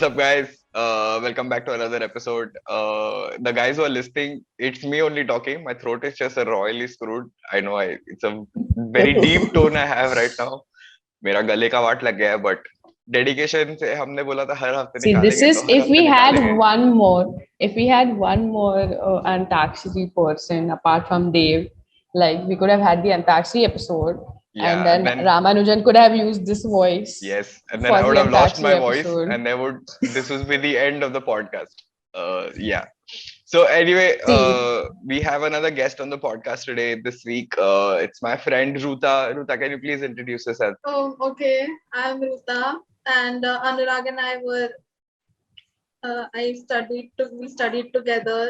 What's up, guys? Welcome back to another episode. The guys who are listening, it's me only talking. My throat is just royally screwed. I know it's a very deep tone I have right now. मेरा गले का वाट लग गया है, but dedication से हमने बोला था हर हफ्ते See, this निकालेंगे is तो हर हफ्ते निकालेंगे. if we had one more Antakshari person apart from Dave, like we could have had the Antakshari episode, and Yeah, then then Ramanujan could have used this voice yes, and then for I would the have lost my Antakshari voice, episode. and this would be the end of the podcast. Yeah. So anyway, See, we have another guest on the podcast today this week. It's my friend Ruta. Ruta, can you please introduce yourself? Oh, okay. I'm Ruta, and Anurag and I we studied together,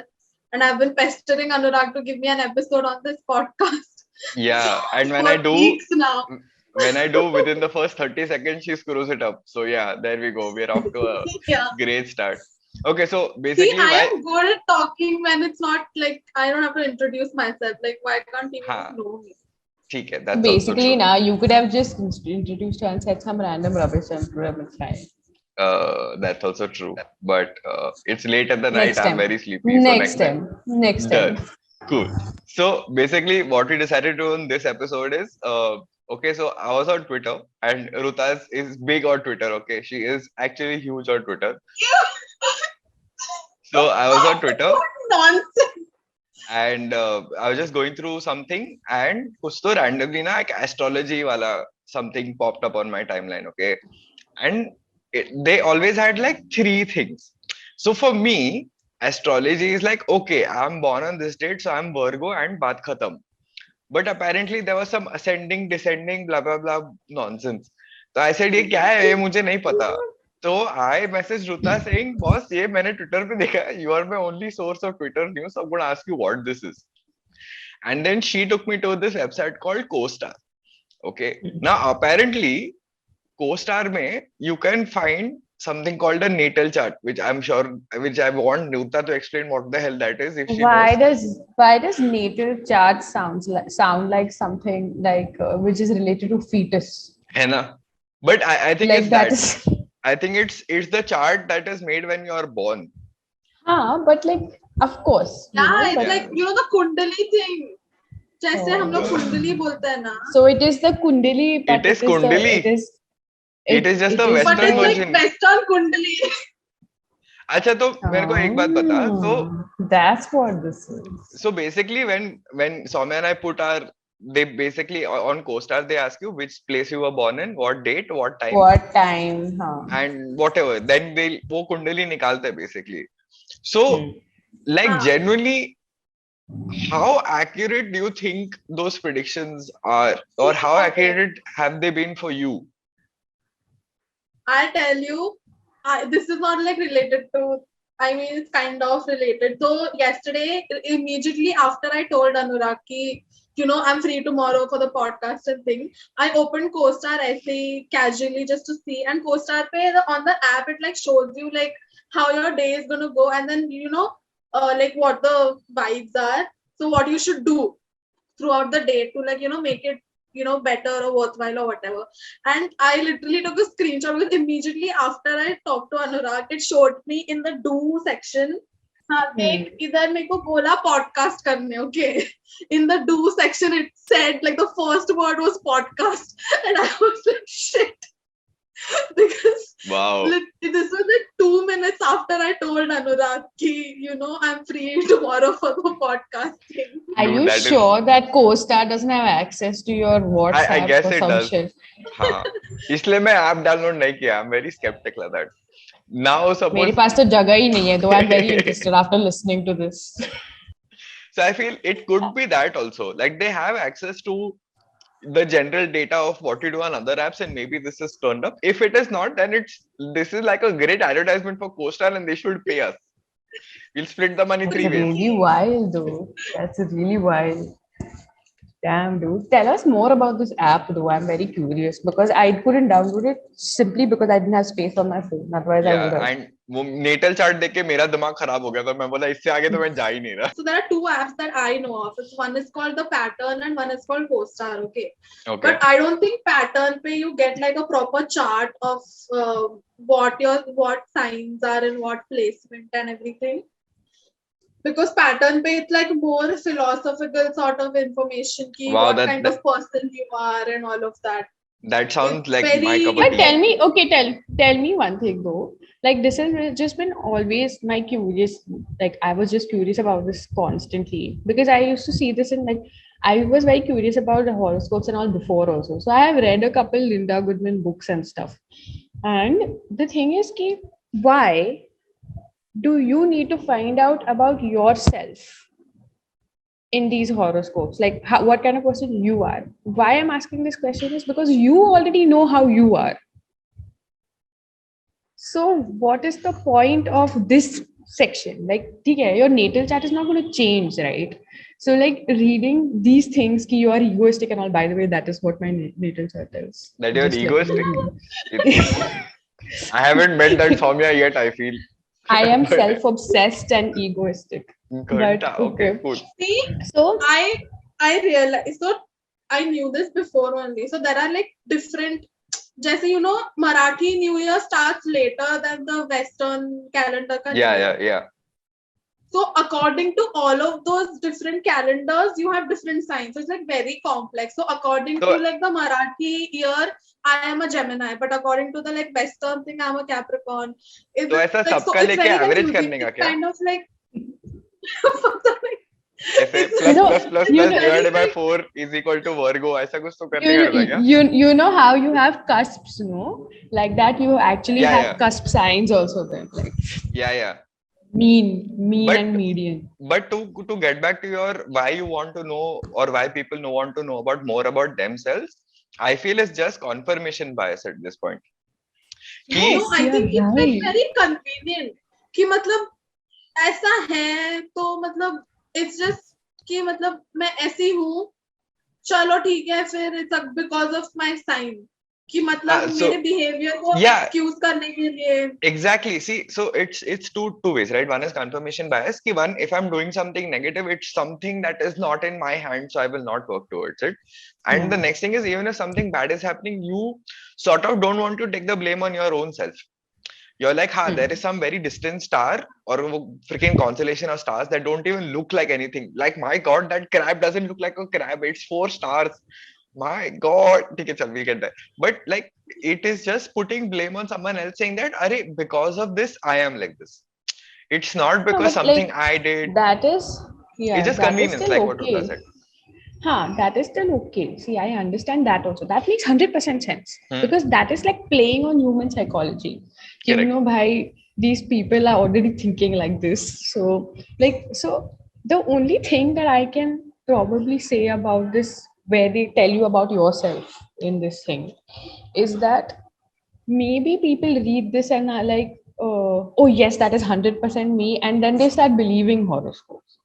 and I've been pestering Anurag to give me an episode on this podcast Yeah, and for weeks now. when I do, within the first 30 seconds, she screws it up. So yeah, there we go. We're off to a Yeah. great start. Okay, so See, basically, I why? am good at talking when it's not like I don't have to introduce myself. Like, why can't people Haan. know me? ठीक है, that's also basically, true. now you could have just introduced her and said some random rubbish and would have been fine. That's also true. But it's late at the night. Next I'm time. very sleepy. So next time. Next time. Done. Cool. So basically, what we decided to do in this episode is, okay, so I was on Twitter, and Ruta is big on Twitter. Okay, she is actually huge on Twitter. So I was on Twitter, What nonsense! and I was just going through something, and कुछ तो randomly ना एक astrology वाला something popped up on my timeline. Okay, and they always had like three things. So for me, astrology is like, okay, I'm born on this date, so I'm Virgo and baat khatam. But apparently there was some ascending, descending, blah blah blah nonsense. So I said, ये क्या है? ये मुझे नहीं पता. So I messaged Ruta saying, boss, ये मैंने Twitter पे देखा है. You are my only source of Twitter news. So I'm going to ask you what this is. And then she took me to this website called CoStar. Okay. Now apparently CoStar में you can find something called a natal chart, which I want Nuta to explain what the hell that is if she knows. Why does natal chart sound like something like which is related to fetus? है ना? But I think Like it's that that. is I think it's the chart that is made when you are born. but like of course you Yeah, know, it's but like the Kundali thing. जैसे हम लोग कुंडली बोलते हैं ना. so it is the kundali, but It is Kundali. It is just the But Western it's like version. Western Kundali. अच्छा तो मेरे को एक बात बता. So that's what this is. so basically when Soumya and I put they basically on CoStar they ask you which place you were born in, what date, what time, and whatever. Then they वो कुंडली निकालते हैं basically. So like genuinely, how accurate do you think those predictions are, or how accurate have they been for you? I tell you, this is not like related to. I mean, it's kind of related. So yesterday, immediately after I told Anurag ki, I'm free tomorrow for the podcast and thing, I opened CoStar essay casually just to see. And CoStar pe on the app, it like shows you like how your day is gonna go, and then like what the vibes are. So what you should do throughout the day to like make it better or worthwhile or whatever. And I literally took a screenshot because immediately after I talked to Anurag, it showed me in the do section. इधर मेरे को बोला podcast करने, okay. In the do section, it said like the first word was podcast, and I was like shit. Because Wow. this was like 2 minutes after I told Anurag ki, I'm free tomorrow for the podcasting. Are Dude, you that is- sure that CoStar doesn't have access to your WhatsApp I guess or it some does. shit? हाँ. इसलिए मैं app download नहीं किया. I'm very skeptical of that. Now मेरे suppose. पास तो जगह ही नहीं है, though I'm very interested after listening to this. So I feel it could be that also. Like they have access to the general data of what you do on other apps, and maybe this is turned up. If it is not, then this is like a great advertisement for CoStar, and they should pay us. We'll split the money That's 3 ways. really wild, though. That's really wild. Damn, dude. Tell us more about this app, though. I'm very curious because I couldn't download it simply because I didn't have space on my phone. Otherwise, I would Yeah, have. and वो natal chart देख के मेरा दिमाग खराब हो गया था. मैं बोला इससे आगे तो मैं जा ही नहीं रहा. So there are two apps that I know of. One is called the Pattern and one is called CoStar. Okay. Okay. But I don't think Pattern पे you get like a proper chart of what signs are in what placement and everything. Because Pattern पे it's like more philosophical sort of information ki Wow, what kind of person you are and all of that. that sounds It's like my very- cup of But tea. tell me, okay, tell me one thing though. Like this has just been always my curious. Like I was just curious about this constantly because I used to see this in like I was very curious about the horoscopes and all before also. So I have read a couple Linda Goodman books and stuff. And the thing is, ki, why do you need to find out about yourself in these horoscopes? Like how, what kind of person you are? Why I'm asking this question is because you already know how you are. So what is the point of this section? Like, okay, your natal chart is not going to change, right? So like reading these things, ki you are egoistic and all. By the way, that is what my natal chart is. That you're Just let egoistic? you know. I haven't met that Soumya yet, I feel. I am But- self-obsessed and egoistic. But Okay, cool. See, So I realized, so I knew this before only. So there are like different, just you know, Marathi New Year starts later than the Western calendar. ka New Year. Yeah. So according to all of those different calendars, you have different signs. So it's like very complex. So according So- to like the Marathi year, I am a Gemini, but according to the like Western thing, I'm a Capricorn. तो ऐसा सबका लेके average करने का It's क्या? kind of like ऐसे It's- plus You know- plus plus you plus know- divided by 4 is equal to Virgo. ऐसा कुछ तो करने you का था क्या? you know how you have cusps, no? Like that you actually Yeah, have yeah. cusp signs also then, like Yeah. mean But- and median. But to get back to your why you want to know or why people want to know about more about themselves, I feel it's just confirmation bias at this point. No, Yes, I you're think it's like right. very convenient कि मतलब ऐसा है तो मतलब it's just कि मतलब मैं ऐसी हूँ चलो ठीक है फिर it's because of my sign कि मतलब so- मेरे behavior को Yeah. excuse करने के लिए Exactly. See, so it's two ways, right? One is confirmation bias. Ki one, if I'm doing something negative, it's something that is not in my hand, so I will not work towards it. And Yeah. the next thing is, even if something bad is happening, you sort of don't want to take the blame on your own self. You're like, there is some very distant star or freaking constellation of stars that don't even look like anything. Like, my God, that crab doesn't look like a crab. It's 4 stars. My God. Okay, chal, we'll get there. But like, it is just putting blame on someone else saying that, Arey, because of this, I am like this. It's not because but, something like, I did. That is It's just that is convenience, still like what okay. Ruta said. That is still okay. See, I understand that also. That makes 100% sense Hmm. because that is like playing on human psychology. You Correct. know, bhai, these people are already thinking like this. So the only thing that I can probably say about this, where they tell you about yourself in this thing, is that maybe people read this and are like, oh yes, that is 100% me, and then they start believing horoscopes.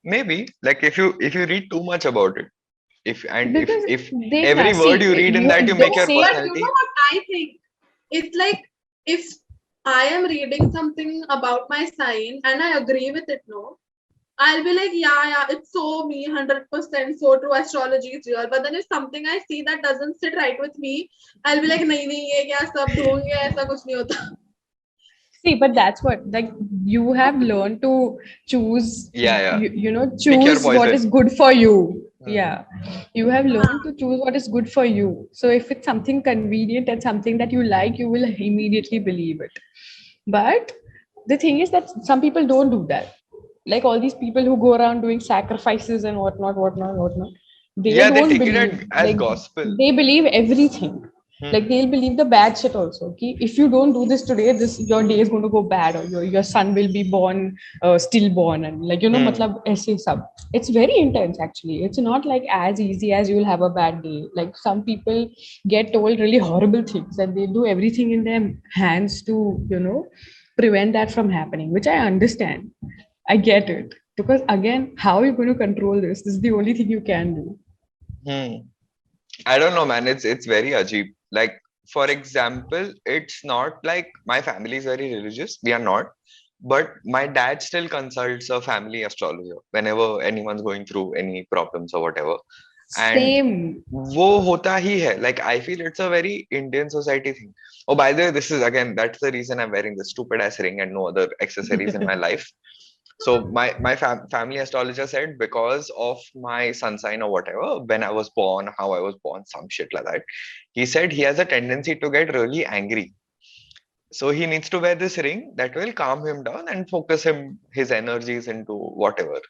Maybe like if you read too much about it, Because if they every see, word you read in that you don't make your say- but personality. you know what I think it's like if I am reading something about my sign and I agree with it no I'll be like yeah it's so me 100% so true astrology is real but then if something I see that doesn't sit right with me I'll be like nahi ye kya sab ढोंग है ऐसा कुछ नहीं होता See, but that's what like you have learned to choose. Yeah. You know, Pick your choose what poison. is good for you. Hmm. Yeah, you have learned to choose what is good for you. So if it's something convenient and something that you like, you will immediately believe it. But the thing is that some people don't do that. Like all these people who go around doing sacrifices and whatnot. They Yeah, they don't take it believe as like, gospel. They believe everything. Like they'll believe the bad shit also. Okay? If you don't do this today, your day is going to go bad, or your son will be born stillborn, and like matlab aise sab. It's very intense actually. It's not like as easy as you'll have a bad day. Like some people get told really horrible things, and they do everything in their hands to prevent that from happening, which I understand. I get it. Because again, how are you going to control this? This is the only thing you can do. Hmm. I don't know, man. It's very ajib. Like, for example, it's not like my family is very religious. We are not. But my dad still consults a family astrologer whenever anyone's going through any problems or whatever. And Same. वो होता ही है. Like, I feel it's a very Indian society thing. Oh, by the way, this is again, that's the reason I'm wearing this stupid ass ring and no other accessories in my life. So my family astrologer said because of my sun sign or whatever, when I was born, how I was born, some shit like that. He said he has a tendency to get really angry. So he needs to wear this ring that will calm him down and focus his energies into whatever.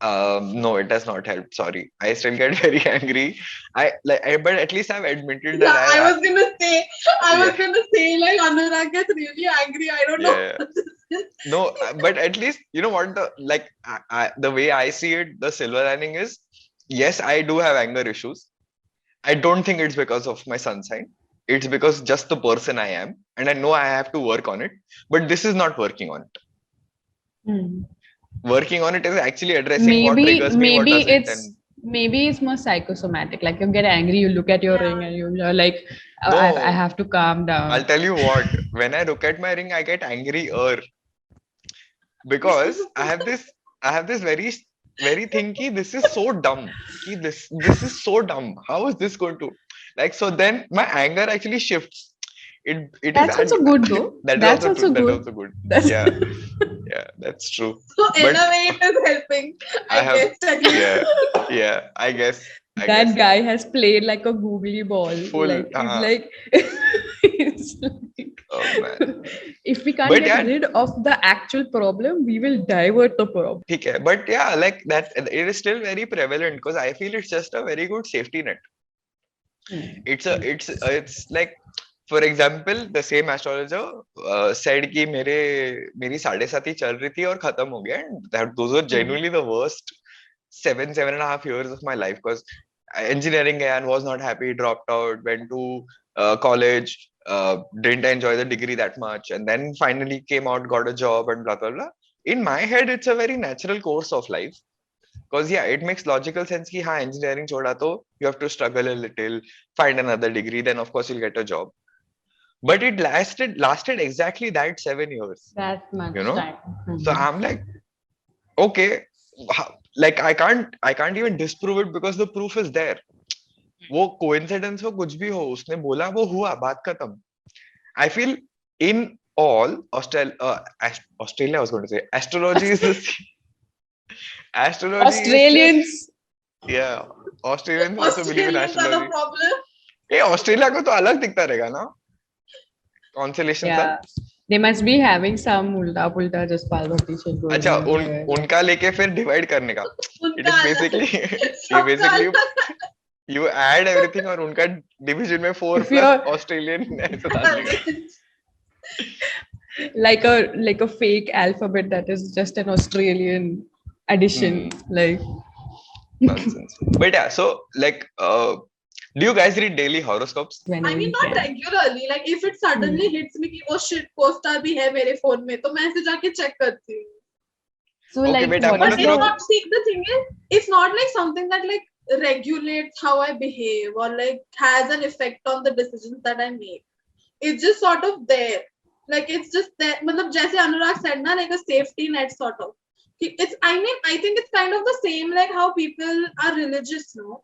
No, it does not help. Sorry, I still get very angry. But at least I've admitted that Yeah, I I was gonna say, yeah, like Anurag gets really angry. I don't know yeah. what this is. No, but at least you know what the way I see it, the silver lining is, yes, I do have anger issues. I don't think it's because of my sun sign. It's because just the person I am, and I know I have to work on it. But this is not working on it. Hmm. Working on it is actually addressing what Maybe, triggers me, what maybe doesn't, it's and maybe it's more psychosomatic. Like you get angry, you look at your ring, Yeah. and you're like, I no. have to calm I'll down. tell you what. When I look at my ring, I get angrier because I have this very thing ki this is so dumb. Ki this is so dumb. How is this going to like? So then my anger actually shifts. It is That's at also good though. that is That's also true. also That is good. also good. That's Yeah, yeah, that's true. So in But a way, it is helping. I I have guess at least. yeah, yeah. I that guess guy has played like a googly ball. full. Like it's like it's like Oh man. if we can't But get yeah, rid of the actual problem, we will divert the problem. ठीक है. But yeah, like that, it is still very prevalent because I feel it's just a very good safety net. Hmm. It's like, for example, the same astrologer said कि मेरी साढ़े सात ही चल रही थी और खत्म हो गया, and that those were Hmm. genuinely the worst seven and a half years of my life because engineering and was not happy, dropped out, went to college, didn't enjoy the degree that much, and then finally came out, got a job, and blah blah blah. In my head, it's a very natural course of life. Because yeah, it makes logical sense कि हाँ engineering छोड़ा तो you have to struggle a little, find another degree, then of course you'll get a job. But it lasted exactly that 7 years, That you much know. time. So Mhm. I'm like, okay, like I can't even disprove it because the proof is there. वो coincidence हो कुछ भी हो, उसने बोला वो हुआ, बात खत्म. I feel in all Australia, I was going to say astrology is astrology is just Australians. yeah. Australians also believe in Australians are the astrology. problem. ये ऑस्ट्रेलिया को तो अलग दिखता रहेगा ना कॉन्सलेशन सब. Yeah. They must be having some ulta pulta just palvati shit going अच्छा on there. Like, उनका लेके फिर डिवाइड करने का. इट उनका इज अलग, बेसिकली ये सबका बेसिकली अलग यू ऐड एवरीथिंग और उनका डिवीजन में 4 if प्लस you're ऑस्ट्रेलियन ऐसे डाल देगा. like a fake alphabet that is just an Australian addition. Like Nonsense. But yeah, so like do you guys read daily horoscopes? I whenever mean, you not can. regularly. Like if it Hmm. suddenly hits me कि वो shit co-star भी है मेरे phone में, तो मैं ऐसे जाके check करती हूँ. So Okay, like wait, I'm what gonna But is it's throw. your not. See, the thing is, it's not like something that like regulates how I behave or like has an effect on the decisions that I make. It's just sort of there. Like it's just there. मतलब जैसे अनुराग said ना, like a safety net sort of. It's. I mean, I think it's kind of the same like how people are religious, no?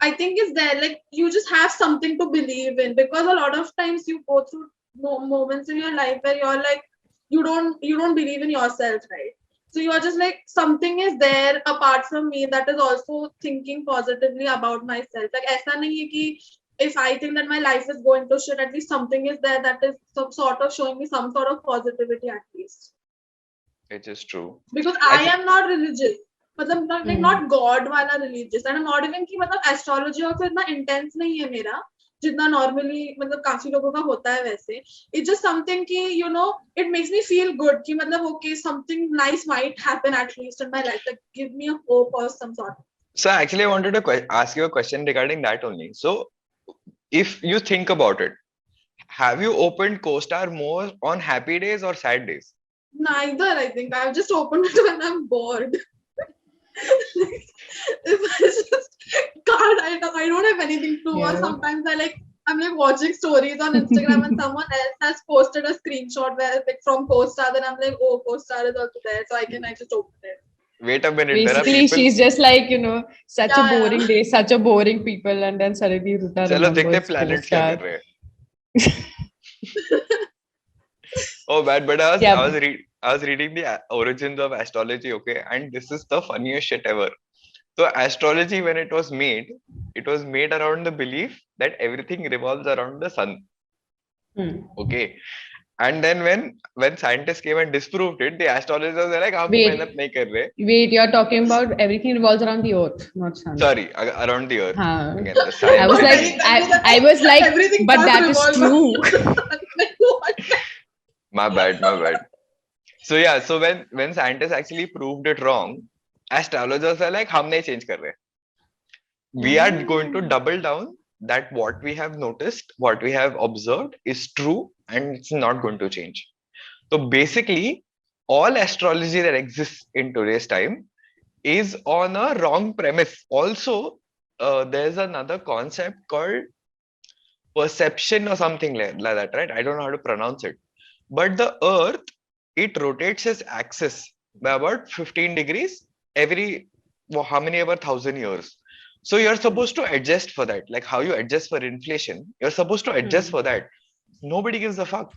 I think it's there. Like you just have something to believe in because a lot of times you go through moments in your life where you're like you don't believe in yourself, right? So you're just like something is there apart from me that is also thinking positively about myself. Like ऐसा नहीं है कि if I think that my life is going to shit, at least something is there that is some sort of showing me some sort of positivity at least. It is true. Because I I think am not religious. मतलब like Hmm. not God वाला religious and I'm not even कि मतलब astrology और इतना intense नहीं है मेरा जितना normally मतलब काफी लोगों का होता है वैसे. It's just something कि it makes me feel good कि मतलब okay something nice might happen at least in my life, like give me a hope or some sort. so. Actually, I wanted to ask you a question regarding that only. So, if you think about it, have you opened CoStar more on happy days or sad days? Neither, I think. I've just opened it when I'm bored. If I just can't, I don't have anything to watch. Yeah. Sometimes I'm like watching stories on Instagram and someone else has posted a screenshot where like from CoStar, then I'm like, oh, CoStar is also there, so I just open it. Wait a minute, there are Basically, people. she's just like, such a Yeah, yeah. boring day, such a boring people, and then suddenly Ruta चलो देखते हैं remembers planets क्या co-star. कर रहे हैं. Oh, bad, but Yeah. I was reading the origins of astrology, okay, and this is the funniest shit ever. So astrology, when it was made around the belief that everything revolves around the sun. Okay. And then when scientists came and disproved it, the astrologers were like, "हम तो मेहनत नहीं कर रहे." Wait, you're talking about everything revolves around the earth, not sun. Sorry, around the earth. Huh. Again, the I was science. like, I was like, everything but does that is revolve true. Like, what? My bad, my bad. So yeah, so when scientists actually proved it wrong, astrologers are like, "हम नहीं change कर रहे." We are going to double down that what we have noticed, what we have observed is true and it's not going to change. So basically, all astrology that exists in today's time is on a wrong premise. Also, there's another concept called perception or something like that, right? I don't know how to pronounce it. But the Earth, it rotates its axis by about 15 degrees every how many ever 1,000 years. So you're supposed to adjust for that, like how you adjust for inflation. You're supposed to adjust for that. Nobody gives a fuck.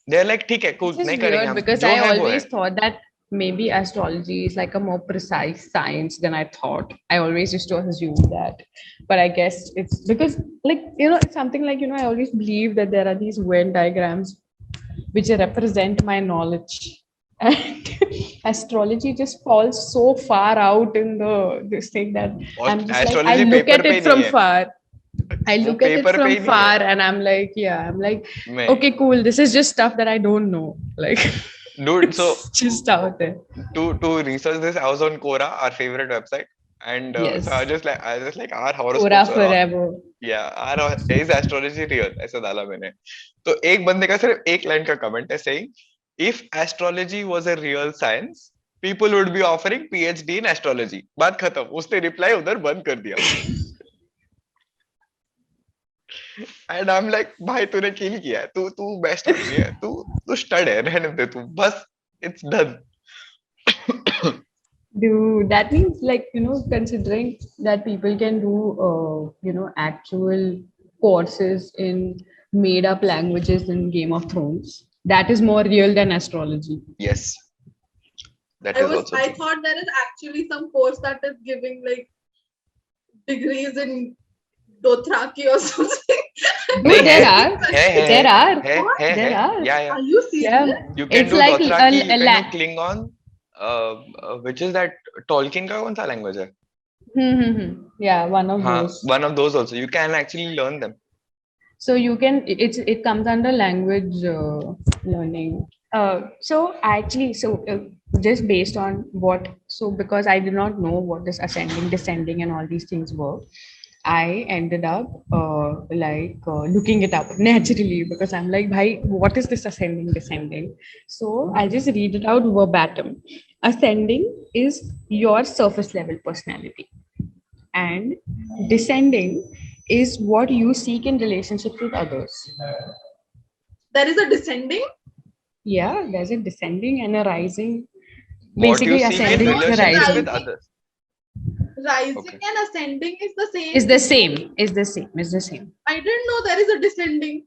They're like, ठीक है, cool, Which is नहीं करेंगे weird हम, because जो I है वो है. always thought that maybe astrology is like a more precise science than I thought. I always used to assume that. But I guess it's because, like, it's something like, I always believe that there are these Venn diagrams which represent my knowledge. And astrology just falls so far out in this thing that और I'm just like, I astrology look paper at पे it ही नहीं from है, far. I वो look at it paper पे from ही नहीं है. far and I'm like, मैं okay, cool. This is just stuff that I don't know. Like, dude, so it's just out there. to research this, I was on Quora, our favorite website, and so Yes. I was just like, our Pura horoscopes are all, forever. yeah, is astrology real? ऐसा डाला मैंने. तो एक बंदे का सिर्फ एक line का कमेंट है saying, if astrology was a real science, people would be offering PhD in astrology. बात खत्म. उसने रिप्लाई उधर बंद कर दिया. And I'm like, भाई तूने किल किया है. तू बेस्ट आदमी है. तू स्टड है. रहने दे तू. बस it's done. Dude, that means like, considering that people can do, actual courses in made up languages in Game of Thrones, that is more real than astrology. Yes. That is also I true. thought there is actually some course that is giving like degrees in Dothraki or something. Dude, there are. There are. What? There are. Yeah. Are you serious? Yeah. You can It's do like Dothraki, you a can do Klingon, which is that Tolkien का कौन सा language है? Yeah, one of हाँ, those. one of those also. You can actually learn them. So you can, it comes under language learning. Just based on because I did not know what this ascending, descending, and all these things were, I ended up looking it up naturally because I'm like, bhai, what is this ascending, descending? So I'll just read it out verbatim. Ascending is your surface level personality, and descending is what you seek in relationships with others. There is a descending? Yeah, there's a descending and a rising. What you Basically, seek in ascending is a relationships rising. with others. Rising Okay. and ascending is the same. Is the same. Is the same. Is the same. I didn't know there is a descending.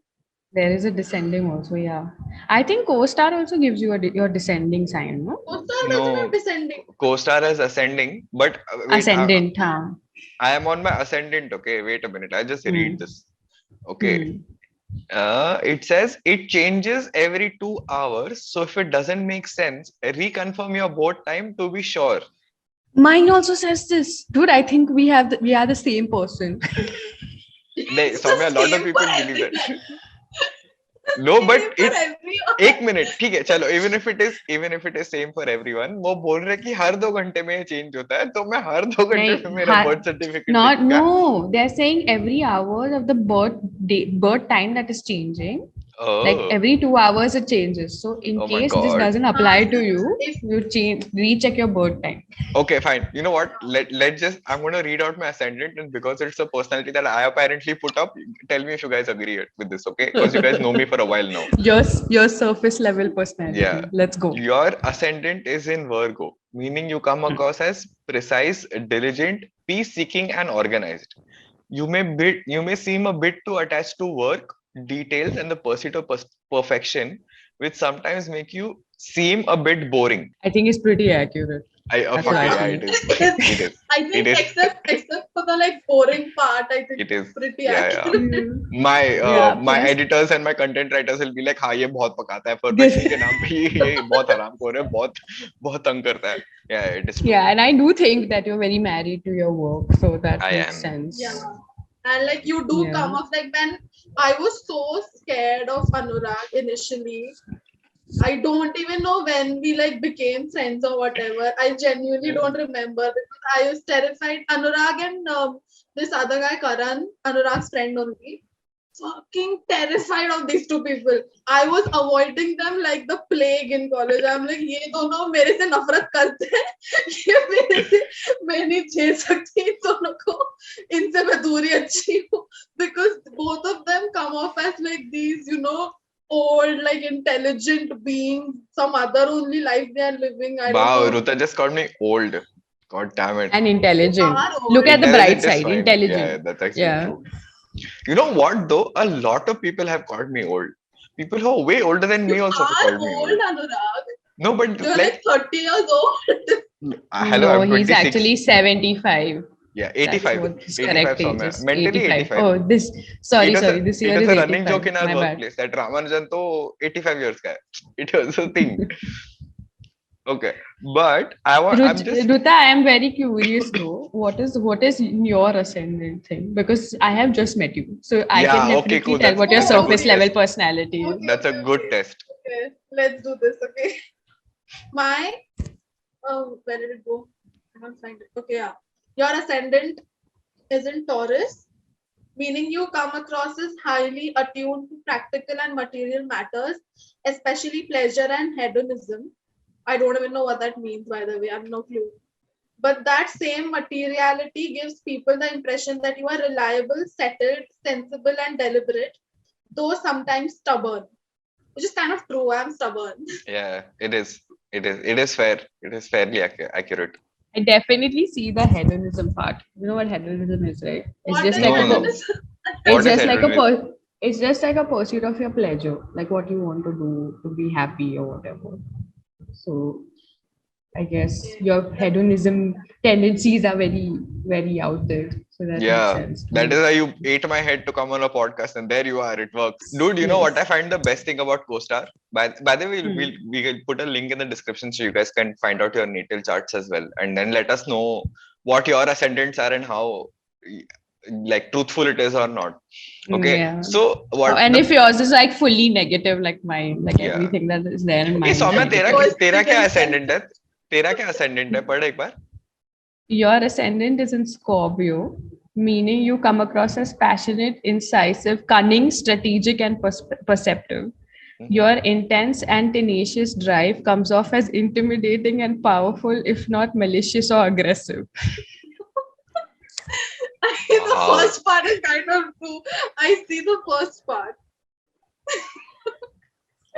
There is a descending also. Yeah, I think co-star also gives you your descending sign. No, Co-star doesn't have descending. Co-star is ascending, but wait, ascendant. I am on my ascendant. Okay, wait a minute. I just read this. Okay. It says it changes every 2 hours. So if it doesn't make sense, reconfirm your board time to be sure. Mine also says this, dude. I think we are the same person. Soumya, a lot of people believe that. No, but एक minute ठीक है चलो even if it is same for everyone वो बोल रहे कि हर 2 घंटे में चेंज होता है तो मैं हर 2 घंटे में मेरा birth certificate no, they're saying every hour of the birth time that is changing. Like Oh, every 2 hours it changes. So in oh my case this God. doesn't apply to If you, you change recheck your birth time. Okay, fine. You know what? Let just I'm gonna read out my ascendant, and because it's a personality that I apparently put up, tell me if you guys agree with this, okay? Because you guys know me for a while now. Your surface level Yeah. personality. Let's go. Your ascendant is in Virgo, meaning you come across as precise, diligent, peace-seeking, and organized. You may seem a bit too attached to work, details, and the pursuit of perfection, which sometimes make you seem a bit boring. I think it's pretty accurate. That's what I Okay, yeah, yeah, feel. it is. it's, It is. I It think is. except for the like boring part, I think It it's is. pretty Yeah, yeah. accurate. Mm. My Plus editors and my content writers will be like, हाँ ये बहुत पकाता है this. perfection के नाम पे ये बहुत हरामखोर है बहुत बहुत तंग करता है. Yeah, it is true. Yeah, and I do think that you're very married to your work, so that I makes am. sense. Yeah. And like you do Yeah. come off like when I was so scared of Anurag initially. I don't even know when we like became friends or whatever. I genuinely don't remember because I was terrified. Anurag and this other guy Karan, Anurag's friend only, fucking terrified of these two people. I was avoiding them like the plague in college. I'm like, ये दोनों मेरे से नफरत करते हैं. ये मेरे से मैं नहीं झेल सकती इन दोनों को. इनसे मैं दूरी अच्छी हूँ. Because both of them come off as like these, old, like intelligent beings, some other only life they are living. I don't Wow, know. Ruta just called me old. God damn it. And You intelligent. are Look old. at the bright Intelligent is side. fine. Yeah, Intelligent. that's actually Yeah. true. You know what though? A lot of people have called me old. People who are way older than You me also have are called me old, old. Anurag. No, but You're like, like 30 years old. hello, No, I'm he's 26. actually 75. Yeah, That's 85. what his 85 correct age somewhere. is. Mentally 85. 85. Oh, this. It Sorry, was a sorry. This it year was is a running joke 85. in our My bad. workplace that Ramanujan to 85 years guy. It was a thing. Okay. But I'm just Ruta, I am very curious though. What is your ascendant thing? Because I have just met you, so I can yeah, okay, definitely cool. tell That's what your that's a Oh, good surface okay. level test. personality is. Okay, That's a okay, good okay. test. Okay, let's do this. Okay. My, where did it go? I can't find it. Okay, yeah. Your ascendant is in Taurus, meaning you come across as highly attuned to practical and material matters, especially pleasure and hedonism. I don't even know what that means, by the way. I have no clue. But that same materiality gives people the impression that you are reliable, settled, sensible, and deliberate, though sometimes stubborn, which is kind of true. I'm stubborn. Yeah, it is. It is fair. It is fairly accurate. I definitely see the hedonism part. You know what hedonism is, right? It's What just is like No, a no. hedonism? it's What is just like a hedonism? it's just like a pursuit of your pleasure, like what you want to do to be happy or whatever. So I guess your hedonism tendencies are very, very out there. So that makes Yeah, sense to that is me. why you ate my head to come on a podcast, and there you are. It works, dude. You know what I Yes. find the best thing about CoStar? By the way, Hmm. we will put a link in the description so you guys can find out your natal charts as well, and then let us know what your ascendants are and how like truthful it is or not. Okay, Yeah. so Oh, what and the if yours is like fully negative, like mine, like yeah. everything that is there in A mine is Saumya So negative. it's तेरा क्या pretty intense. ascendant है? तेरा क्या ascendant है? पढ़ एक बार. Your ascendant is in Scorpio, meaning you come across as passionate, incisive, cunning, strategic, and perceptive. Your intense and tenacious drive comes off as intimidating and powerful, if not malicious or aggressive. The Wow. first part is kind of true. I see the first part.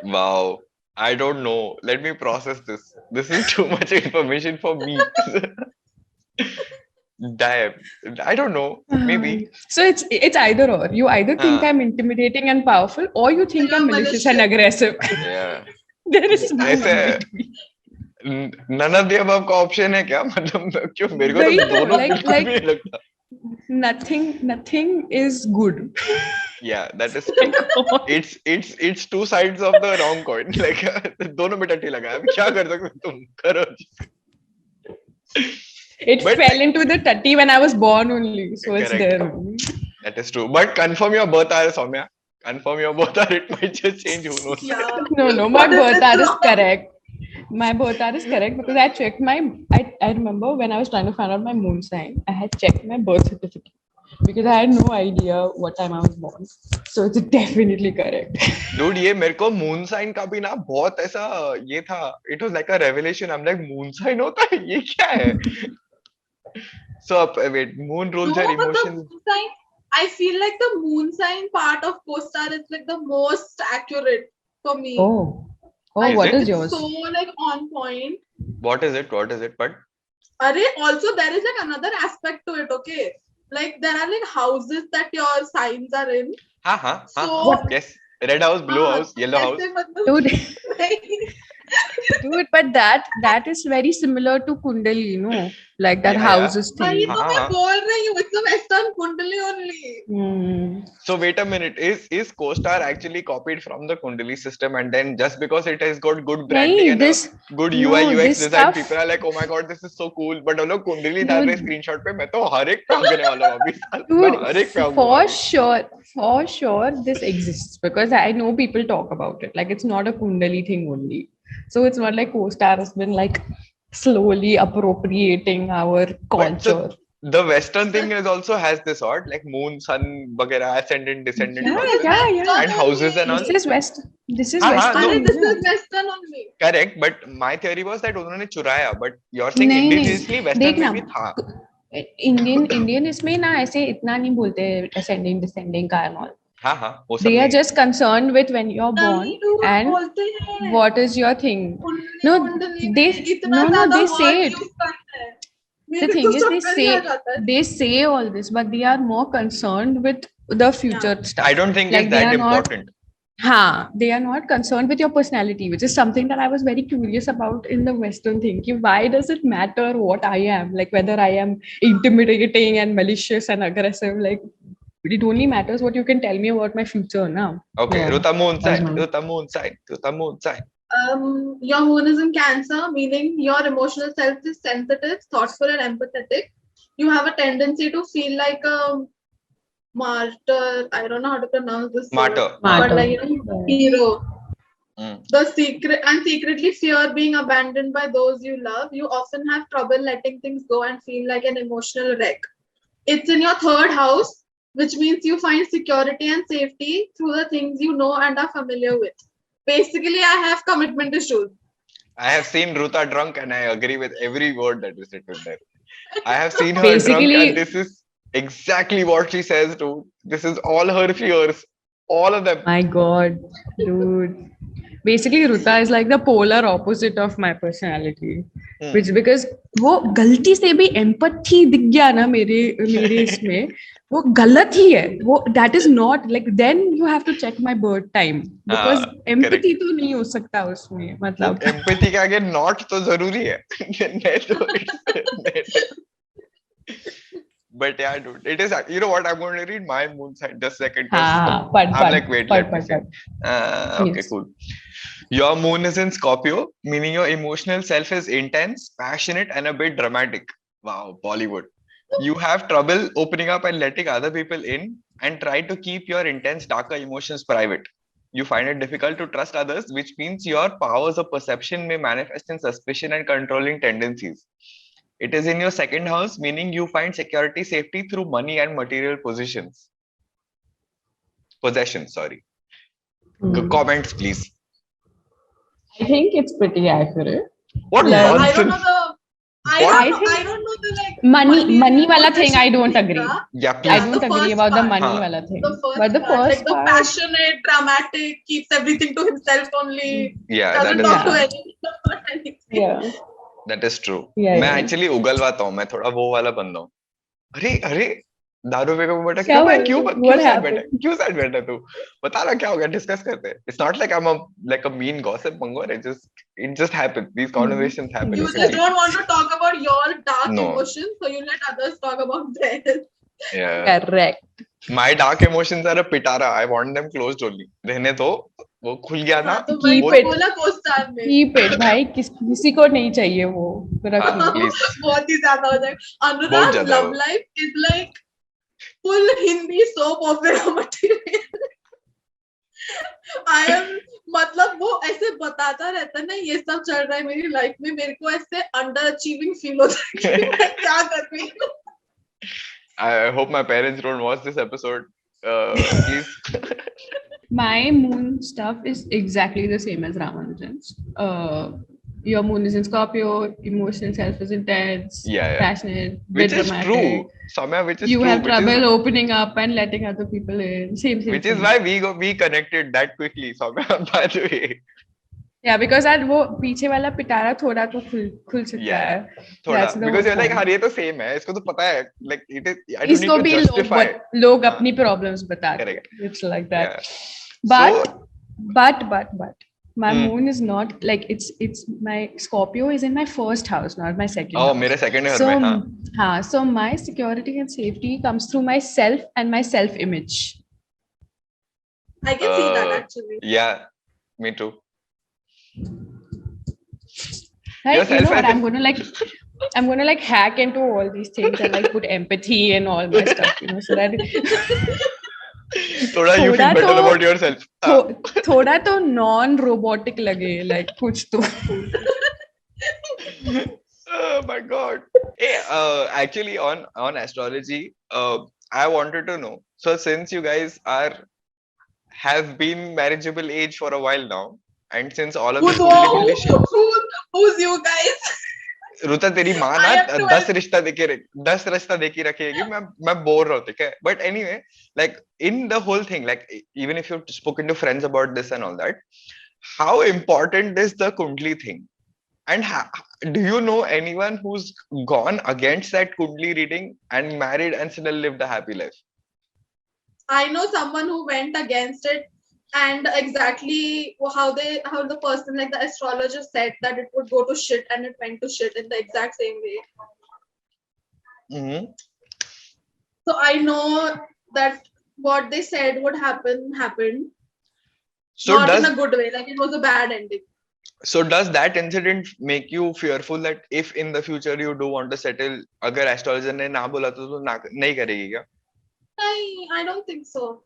Wow. I don't know. Let me process this. This is too much information for me. Damn. I don't know. Maybe. So it's either or. You either think Uh, I'm intimidating and powerful, or you think I'm You're malicious and malicious. aggressive. yeah. There is no ऐसे in between. none of the above का option है क्या? मतलब क्यों मेरे को तो वही तो, दोनों like बिल्कुल भी like नहीं लगता. nothing is good. Yeah, that is Like, true. It's two sides of the wrong coin. Like दोनों में टट्टी लगा है. अब क्या कर सकते हो तुम? करो. it But fell into the tatti when I was born only, so it's correct. there only. That is true. But confirm your birth hour, Soumya. Confirm your birth hour. It might just change. Who knows? Yeah. No, my What if birth it's hour is wrong? correct. My birth hour is correct because I remember when I was trying to find out my moon sign, I had checked my birth certificate. because I had no idea what time I was born. So it's definitely correct. Dude, ये मेरे को moon sign का भी ना बहुत ऐसा ये था. It was like a revelation. I'm like, moon sign होता है, ये क्या है? So wait, moon rules No, your but the emotions. moon sign, I feel like the moon sign part of co-star is like the most accurate for me. Oh, I what it? is it's yours? so like on point. What is it? What is it? But Also there is like another aspect to it, okay? Like there are like houses that your signs are in. हाँ, So yes. Red house, blue हाँ, house, yellow house. ऐसे मतलब Dude, नहीं. dude, but that is very similar to Kundali, you know, like that Yeah, yeah. houses वही thing. तो मैं हाँ. बोल रही हूँ. It's a Western Kundali only. Hmm. So wait a minute. Is CoStar actually copied from the Kundali system, and then just because it has got good branding Nahin, and a good UI no, UX this design, stuff, people are like, oh my god, this is so cool. But हम लोग कुंडली डाल रहे dude, screenshot पे, मैं तो हर एक पे आगने वाला हूँ अभी साल. मैं dude, हर एक पे आऊंगा for अभी. sure, for sure, this exists because I know people talk about it. Like it's not a Kundali thing only. So it's not like co-star has been like slowly appropriating our But so culture. the Western thing is also has this sort like moon, sun, वगैरह, ascendant, descendant, Yeah, This is वगैरह, yeah. and Western houses and only. all. This is हाँ हाँ Western no, अरे only, this ना? is Western only. correct. But my theory was that उन्होंने चुराया. But you're saying नहीं indigenously नहीं Western देख में ना भी था. इंडियन इसमें ना ऐसे इतना नहीं बोलते ascending descending का and all. हाँ, वो सब They are नहीं है. just concerned with when you're born नहीं dude and बोलते हैं. what is your thing. कुंडली No, कुंडली they में इतना no ज्यादा they say word it. Use करते हैं. The मेरे thing को is चक्कर ही आ जाता है. they say all this, but they are more concerned with the future Yeah. stuff. I don't think Like it's they that are not. important. They are not concerned with your personality, which is something that I was very curious about in the Western thing. Ki why does it matter what I am? Like whether I am intimidating and malicious and aggressive, like it only matters what you can tell me about my future now. Okay, Yeah, Ruta moon that was sign, mine. Ruta moon sign, Ruta moon sign. Your moon is in Cancer, meaning your emotional self is sensitive, thoughtful, and empathetic. You have a tendency to feel like a martyr. I don't know how to pronounce this word, Martyr. but Matter. like hero. Mm. Secretly fear being abandoned by those you love. You often have trouble letting things go and feel like an emotional wreck. It's in your third house, which means you find security and safety through the things you know and are familiar with. Basically, I have commitment issues. I have seen Ruta drunk and I agree with every word that is written there. I have seen her drunk and Basically, this is exactly what she says, dude. This is all her fears. All of them. my God, dude. Basically, Ruta is like the polar opposite of my personality. Hmm. Which because वो गलती से भी empathy दिख गया ना मेरे इसमें वो गलत ही है वो that is not like then you have to check my birth time because Correct. empathy तो नहीं हो सकता उसमें मतलब Empathy के आगे not तो जरूरी है. नहीं तो it's- But yeah, dude, it is. You know what? I'm going to read my moon sign just a second. 'Cause हाँ I'm like, wait, let me see. Okay, Yes. cool. Your moon is in Scorpio, meaning your emotional self is intense, passionate, and a bit dramatic. Wow, Bollywood. You have trouble opening up and letting other people in and try to keep your intense, darker emotions private. You find it difficult to trust others, which means your powers of perception may manifest in suspicion and controlling tendencies. It is in your second house, meaning you find security, safety through money and material positions. Possessions, sorry. Comments, please. I think it's pretty accurate. What Like, I don't know nonsense. the. What? I don't know the like money wala thing possession I don't thing, agree. huh? Yeah, I please. don't the agree first about the part. money Huh. wala thing. The first But the part, first like the part, passionate, dramatic, keeps everything to himself only, Yeah, that doesn't is talk to true. anyone about anything. yeah. That is true. Yeah, मैं yeah. Actually उगलवाता हूँ. मैं थोड़ा वो वाला बंदा हूँ. अरे दारू पे को बेटा क्या क्यों हुआ? क्यों What साइड बैठा happened? क्यों साइड बैठा तू बता ना क्या हो गया डिस्कस करते हैं. It's not like I'm a like a mean gossip मंगोर. It just happens. These conversations happen. You You can just see. don't want to talk about your dark No. emotions, so you let others talk about theirs. Yeah. Correct. My dark emotions are a pitara. I want them closed only. रहने दो. वो खुल गया ना. हाँ, तो Keep मैं it. बोला co-star में. Keep it, भाई किसी को नहीं चाहिए वो रखना. Please. बहुत ही ज्यादा हो जाएगा. बहुत अनुराग ज्यादा love हो. life is like full Hindi soap opera material. I am मतलब वो ऐसे बताता रहता है ना ये सब चल रहा है मेरी लाइफ में मेरे को ऐसे अंडर अचीविंग फील होता है कि मैं क्या कर रही हूँ. I hope my parents don't watch this episode. Please. My moon stuff is exactly the same as Ramanujan's. Your moon is in Scorpio, emotional self is intense, Yeah, yeah. passionate, Which bit is true. dramatic. Soumya, which is You true. have trouble opening up and letting other people in. Same, Which is same. why we connected that quickly, Soumya, by the way. Yeah, because that वो पीछे वाला पिटारा थोड़ा तो खुल सकता Yeah. है. थोड़ा. That's the Because whole you're like, point. हाँ ये तो same है. इसको तो पता है. Like it is. I don't need इसको to भी justify. लोग हाँ, अपनी problems बताते हैं. correct. It's like that. Yeah. But So, my hmm. moon is not like it's my Scorpio is in my first house, not my second Oh, house. मेरे second घर So में, हाँ. so my security and safety comes through myself and my self-image. I can see that actually. Yeah, me too. Right? You know what? Self-esteem. I'm gonna like hack into all these things and like put empathy and all my stuff, you know, so that थोड़ा you feel better about yourself. थोड़ा तो non-robotic लगे, like कुछ तो. Oh my god. Hey, actually on astrology, I wanted to know. So since you guys have been marriageable age for a while now, and since all of this कुंडली Who's you guys? रुता तेरी माँ ना I am 10 रिश्ता देके रखेगी मैं bore रहा हूँ ठीक है but anyway like in the whole thing like even if you've spoken to friends about this and all that how important is the kundli thing and do you know anyone who's gone against that kundli reading and married and still lived a happy life? I know someone who went against it, and exactly how the person, like the astrologer, said that it would go to shit, and it went to shit in the exact same way. Mm-hmm. So I know that what they said would happened. So not in a good way, like it was a bad ending. So does that incident make you fearful that if in the future you do want to settle, अगर astrologer ने ना बोला तो नहीं करेगी क्या? I don't think so.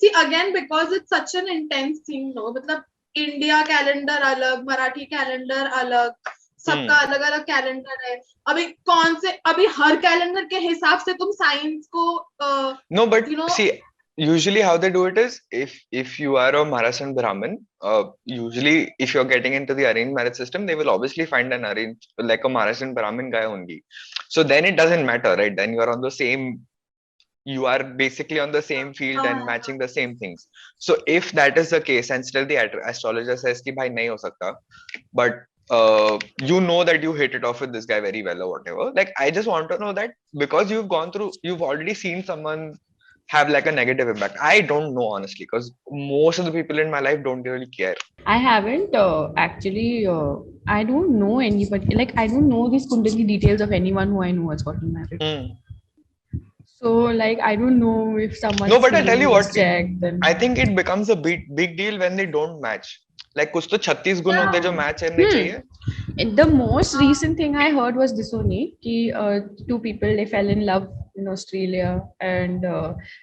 See, again, because it's such an intense thing, no? मतलब India calendar अलग, Marathi calendar अलग, सबका अलग अलग calendar है. अभी हर calendar के हिसाब से तुम science को No, but you know, see, usually how they do it is if you are a Maharashtrian Brahmin, usually if you're getting into the arranged marriage system, they will obviously find an arranged like a Maharashtrian Brahmin guy only. So then it doesn't matter, right? Then you are on the same. You are basically on the same field and matching the same things. So if that is the case and still the astrologer says ki bhai nahi ho sakta, but you know that you hit it off with this guy very well or whatever, like I just want to know that because you've already seen someone have like a negative impact. I don't know honestly because most of the people in my life don't really care. I haven't actually I don't know anybody, like I don't know these kundali details of anyone who I know has gotten married. So like I don't know if someone No, but I tell you what, checked, then I think it becomes a big deal when they don't match. Like कुछ तो 36 गुण होते जो match करने चाहिए. The most recent thing I heard was this only कि two people they fell in love in Australia and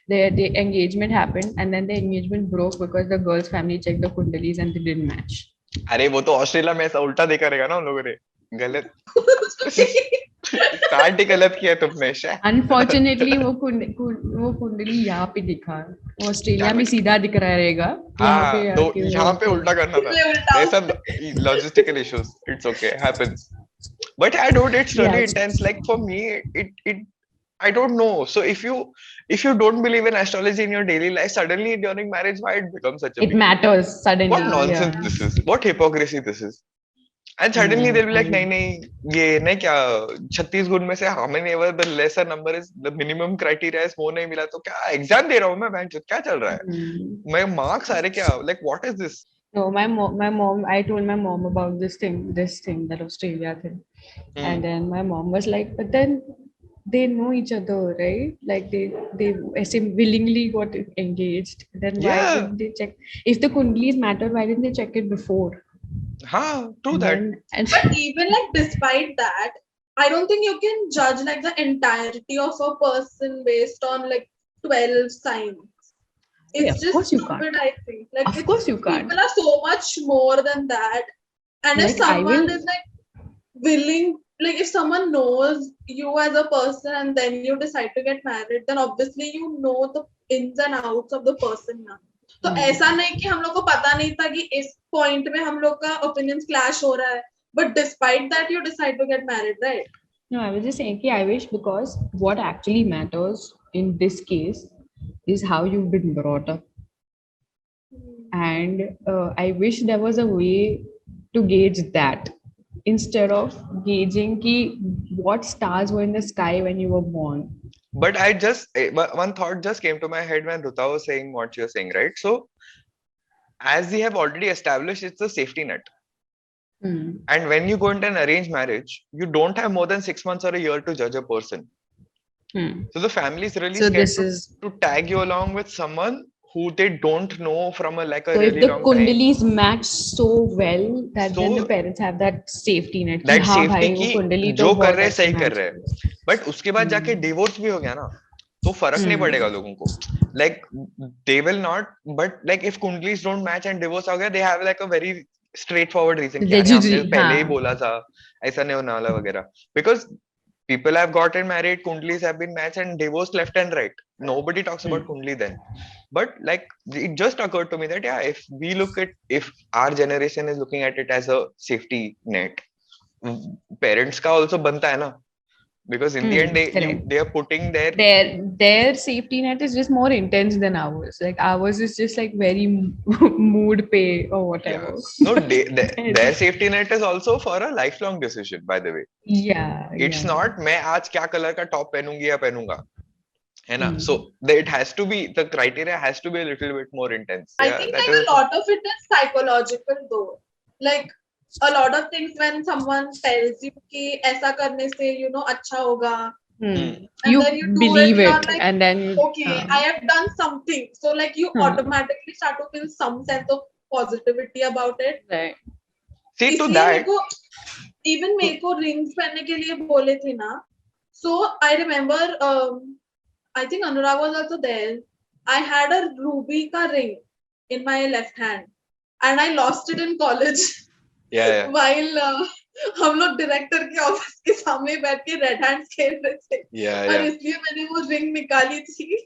their engagement happened and then the engagement broke because the girl's family checked the kundalis and they didn't match. अरे वो तो Australia में ऐसा उल्टा देखा रहेगा ना उन लोगों ने गलत स्टार्ट ही गलत किया तुमने शायद. Unfortunately वो कुंडली यहाँ पे दिखा, ऑस्ट्रेलिया में सीधा दिख रहा रहेगा, यहाँ पे उल्टा करना था. There's some logistical issues. It's okay, happens. But yeah, dude, it's really intense. Like for me, it I don't know. So if you don't believe in astrology in your daily life, suddenly during marriage, why it becomes such a it matters suddenly. What nonsense this is? What hypocrisy this is? And suddenly they'll be like, नहीं ये नहीं क्या 36 गुण में से how many ever the lesser number is the minimum criteria is वो नहीं मिला तो क्या एग्जाम दे रहा हूँ मैं बैंक क्या चल रहा है मैं मार्क्स आ रहे क्या like what is this? No, my mom, I told my mom about this thing, that Australia thing. And then my mom was like, but then they know each other, right? Like they willingly got engaged. Then why didn't they check? If the kundlis matter, why didn't they check it before? True that. But even like despite that, I don't think you can judge like the entirety of a person based on like 12 signs. It's just stupid, I think. Like of course you can't. People are so much more than that. And like if someone is like willing like if someone knows you as a person and then you decide to get married, then obviously you know the ins and outs of the person now. तो ऐसा नहीं कि हम लोग को पता नहीं था कि इस पॉइंट में हम लोग का ओपिनियंस क्लैश हो रहा है, but despite that you decide to get married, right? No, I was just saying कि I wish, because what actually matters in this case is how you've been brought up. And I wish there was a way to gauge that instead of gauging ki what stars were in the sky when you were born. But one thought just came to my head when Ruta was saying what you're saying, right? So as we have already established, it's a safety net. And when you go into an arranged marriage, you don't have more than 6 months or a year to judge a person. So the family is really scared to tag you along with someone who they don't know from a so really if long the kundalis match so well that then the parents have that safety net that कि हाँ safety भाई वो की कुंडली जो तो कर बहुत रहे अच्छी सही कर match रहे है. हैं, बट उसके बाद जाके डिवोर्स भी हो गया ना, तो फर्क नहीं पड़ेगा लोगों को. Like they will not, but like if कुंडलीज डोंट मैच एंड डिवोर्स हो गया, they have like a very straightforward reason कि अरे हमने पहले ही बोला था ऐसा नहीं होने वाला वगैरह. Because people have gotten married, kundlis have been matched and divorced left and right. Nobody talks about kundli then. But like it just occurred to me that yeah, if we look at, if our generation is looking at it as a safety net, parents का also बनता है ना, because in the end they are putting their safety net is just more intense than ours. Like ours is just like very mood pay or whatever. Yeah. No, their safety net is also for a lifelong decision, by the way. Yeah, It's not मैं आज क्या colour का top पहनूंगी या पहनूंगा, है ना? So it has to be, the criteria has to be a little bit more intense. I think like a lot of it is psychological though. Like a lot of things when someone tells you कि ऐसा करने से you know अच्छा होगा, and you then you do believe it, it, like, and then okay, I have done something, so like you automatically start to feel some sense of positivity about it. Right. See to इसलिए मेरे that, को even मेरे को rings पहनने के लिए बोले थे ना, so I remember I think Anurag was also there. I had a ruby का ring in my left hand and I lost it in college. yeah. while हम लोग डायरेक्टर के ऑफिस के सामने बैठ के रेड हैंड्स खेल रहे थे, और इसलिए मैंने वो रिंग निकाली थी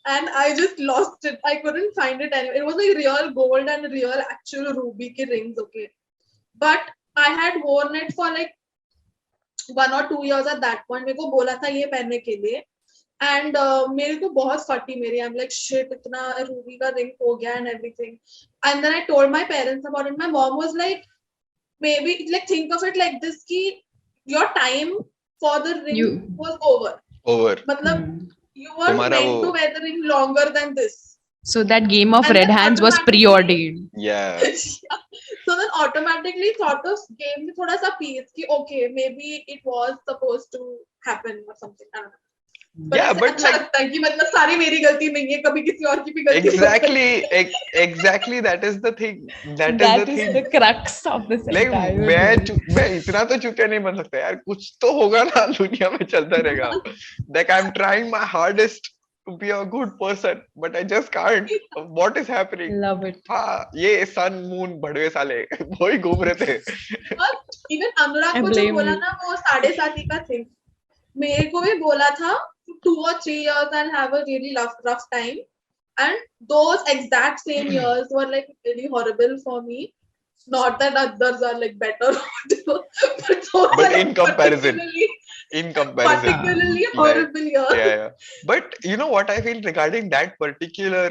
and I just lost it. I couldn't find it anywhere. It was like real gold and real actual ruby के rings, okay, but I had worn it for like 1 or 2 years at that point. मेरे को बोला था ये पहनने के लिए, and मेरे को बहुत फटी मेरी. I'm like shit, इतना रूबी का रिंग हो गया and everything. And then I told my parents about it. My mom was like, maybe like think of it like this ki your time for the ring was over. मतलब you were meant to wear the ring longer than this. So that game of red hands was preordained. Yeah. So then automatically thought of game में थोड़ा सा peace कि okay, maybe it was supposed to happen or something. I don't know. Yeah, but अच्छा लगता है कि मतलब सारी मेरी गलती नहीं है, कभी किसी और की भी गलती exactly that is the thing. That is the crux of this entire thing. मैं इतना तो चूतिया नहीं बन सकता यार, कुछ तो होगा ना दुनिया में चलता रहेगा. Like I'm trying my hardest to be a good person, but I just can't. What is happening? Love it. हाँ, ये sun moon बड़वे साले वही घूम रहे थे. Even अनुराग को जो बोला ना वो 7.5 का thing, मेरे को भी बोला था 2 or 3 years I'll have a really rough time, and those exact same years were like really horrible for me. Not that others are like better, but in comparison, particularly horrible years. Yeah. But you know what I feel regarding that particular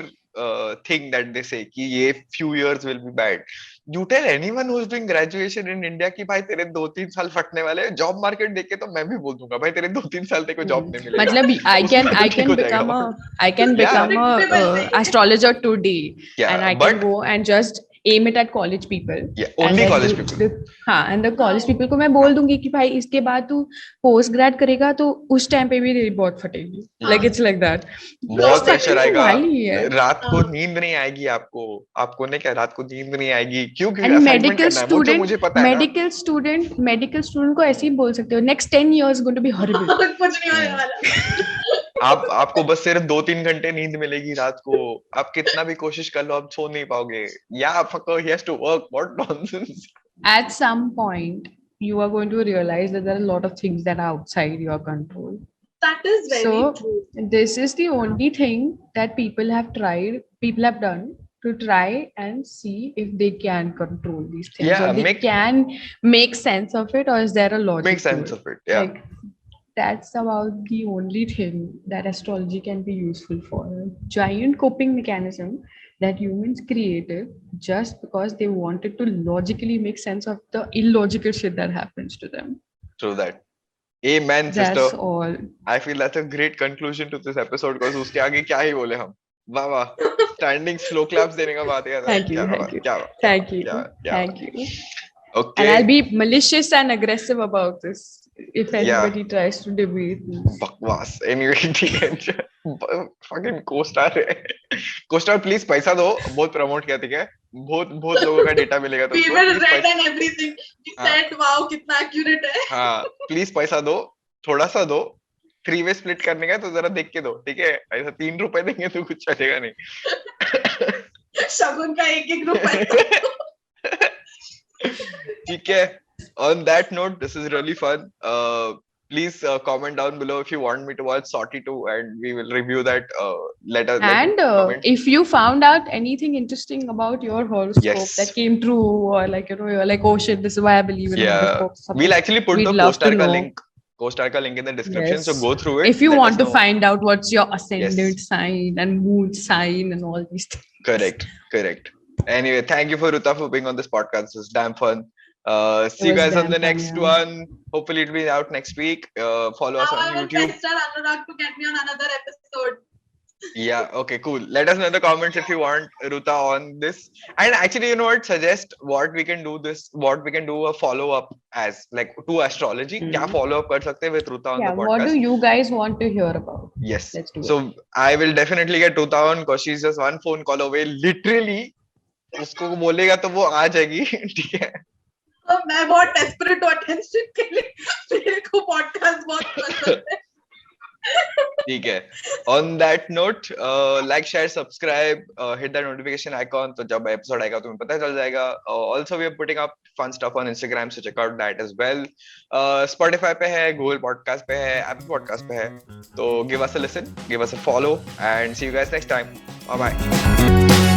thing that they say कि ये few years will be bad. You tell anyone who is doing graduation in India कि भाई तेरे 2-3 साल फटने वाले हैं, job market देखे तो मैं भी बोल दूंगा भाई तेरे 2-3 साल तेरे को जॉब नहीं मिलेगा. मतलब I can become a astrologer today, and I can go and just aim it at college people. Yeah, only college people. हाँ, and the college people को मैं बोल दूंगी कि भाई इसके बाद तू पोस्ट ग्रेड करेगा तो उस टाइम पे भी तेरी बहुत फटेगी. Like it's like that. बहुत प्रेशर आएगा, रात को नींद नहीं आएगी आपको नहीं क्या, रात को नींद नहीं आएगी क्योंकि असाइनमेंट करना है, वो मुझे पता है ना. मेडिकल स्टूडेंट को ऐसे ही बोल सकते हो, next 10 years going to be horrible. कुछ नहीं होने वाला. आपको बस सिर्फ 2-3 घंटे नींद मिलेगी रात को, आप कितना भी कोशिश कर लो आप सो नहीं पाओगे. Yeah, fucker, he has to work. What nonsense. At some point you are going to realize that there are a lot of things that are outside your control. That is very So true. this is the only thing that people have done to try and see if they can control these things, or Yeah, they can make sense of it, or is there a make logic to sense it? of it. Yeah, Like, that's about the only thing that astrology can be useful for. A giant coping mechanism that humans created just because they wanted to logically make sense of the illogical shit that happens to them. true that. Amen, sister. That's all. I feel that's a great conclusion to this episode because उसके आगे क्या ही बोले हम. वाह वाह. Standing slow claps देने का बात है. Thank क्या you, thank बात, you, क्या बात, क्या thank बात, क्या you, क्या thank बात. you. And I'll Okay. be malicious and aggressive about this if Yeah. anybody tries to debate me. बकवास. Anyway, ठीक है. Fucking co-star है. Co-star please पैसा दो. बहुत प्रमोट किया, ठीक है. बहुत बहुत लोगों का डेटा मिलेगा We तुमको. even Please read पैसा. and everything. We हाँ. said, wow, कितना accurate है. हाँ. Please पैसा दो. थोड़ा सा दो. 3 वे स्प्लिट करने का तो जरा देख के दो, ठीक है. ऐसा 3 रुपए देंगे तो कुछ चलेगा नहीं. शगुन का एक रुपया. ठीक है. On that note, this is really fun. Please comment down below if you want me to watch Sorty 2 and we will review that. Let us And comment. if you found out anything interesting about your horoscope Yes. that came true, or like, you're like, oh shit, this is why I believe in Yeah. horoscopes. Something, We'll actually put we'd the love to co-star ka know. link. Co-star ka link in the description. So Yes. go through it. If you let want us to know. find out what's your ascendant Yes. sign and moon sign and all these things. Correct. Correct. Anyway, thank you for Ruta for being on this podcast. This was damn fun. See you was guys on damn the fun, next yeah. one. Hopefully it'll be out next week. Follow us Now I on will YouTube. pester Anurag to get me on another episode. Yeah, okay, cool. Let us know in the comments if you want Ruta on this. And actually, you know what? Suggest what we can do a follow up as, like, to astrology. क्या follow up कर सकते हैं with Ruta on Yeah, the what do podcast? you guys want to hear about? Yes. Let's do it. So I will definitely get Ruta on because she's just one phone call away. Literally, उसको बोलेगा तो वो आ जाएगी. ठीक है. तो मैं बहुत desperate हूँ attention के लिए. मेरे को podcast बहुत पसंद है. ठीक है. On that note, like, share, subscribe, hit that notification icon. तो जब episode आएगा तुम्हें पता चल जाएगा. Also, we are putting up fun stuff on Instagram, so check out that as well. Spotify पे है, Google Podcast पे है, Apple Podcast पे है. तो give us a listen, give us a follow, and see you guys next time. Bye bye.